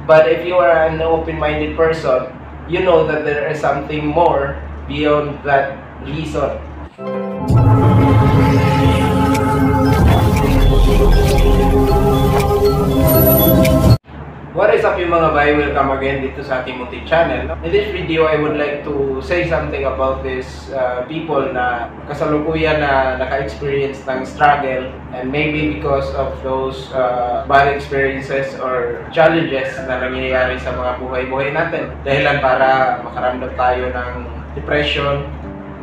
But if you are an open-minded person, you know that there is something more beyond that reason. What is up yung mga bay? Welcome again dito sa ating munting channel. In this video, I would like to say something about this people na kasalukuyan na naka-experience ng struggle, and maybe because of those bad experiences or challenges na nangyayari sa mga buhay-buhay natin. Dahilan para makaramdam tayo ng depression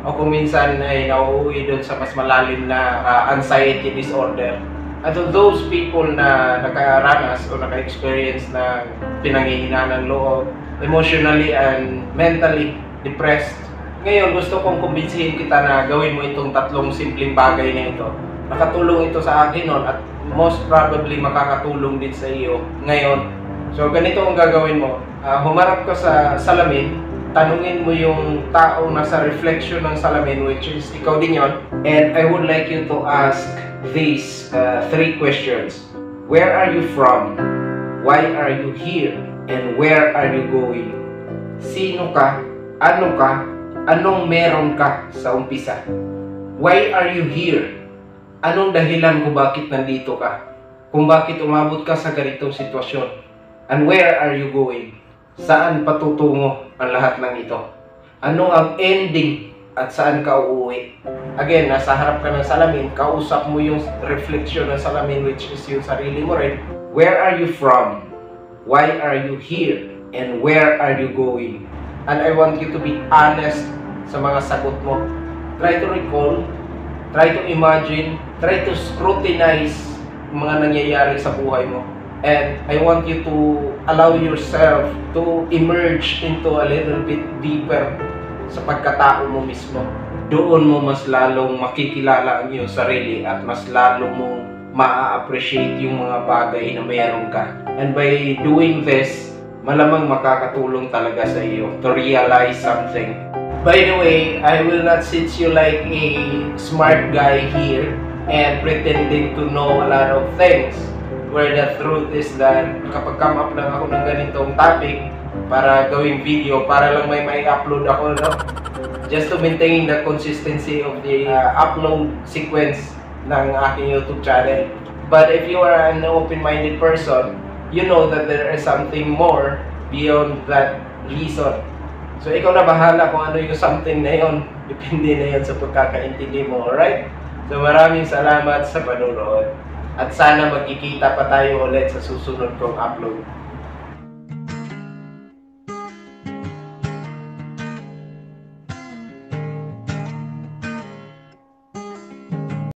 o kung minsan ay nauuwi doon sa mas malalim na anxiety disorder. At those people na nakaranas o naka-experience ng pinanghihinaan ng loob, emotionally and mentally depressed. Ngayon, gusto kong kumbinsihin kita na gawin mo itong tatlong simpleng bagay na ito. Nakatulong ito sa akin noon at most probably makakatulong din sa iyo ngayon. So, ganito ang gagawin mo. Humarap ka sa salamin, tanungin mo yung taong nasa reflection ng salamin, which is ikaw din yon. And I would like you to ask these three questions. Where are you from? Why are you here? And where are you going? Sino ka? Ano ka? Anong meron ka sa umpisa? Why are you here? Anong dahilan kung bakit nandito ka? Kung bakit umabot ka sa ganitong sitwasyon? And where are you going? Saan patutungo ang lahat ng ito? Ano ang ending at saan ka uuwi? Again, nasa harap ka ng salamin, kausap mo yung reflection ng salamin, which is yung sarili mo rin. Where are you from? Why are you here? And where are you going? And I want you to be honest sa mga sagot mo. Try to recall, try to imagine, try to scrutinize mga nangyayari sa buhay mo. And I want you to allow yourself to emerge into a little bit deeper sa pagkatao mo mismo. Doon mo mas lalong makikilala ang iyong sarili at mas lalo mo ma-appreciate yung mga bagay na mayroon ka. And by doing this, malamang makakatulong talaga sa iyo to realize something. By the way, I will not sit you like a smart guy here and pretending to know a lot of things. Where the truth is that kapag come up lang ako ng ganitong topic para gawing video, para lang may upload ako, no? Just to maintain the consistency of the upload sequence ng aking YouTube channel. But if you are an open-minded person, you know that there is something more beyond that reason. So ikaw na bahala kung ano yung something na yun. Depende na yun sa pagkakaintindi mo, alright? So maraming salamat sa panonood. At sana magkikita pa tayo ulit sa susunod kong upload.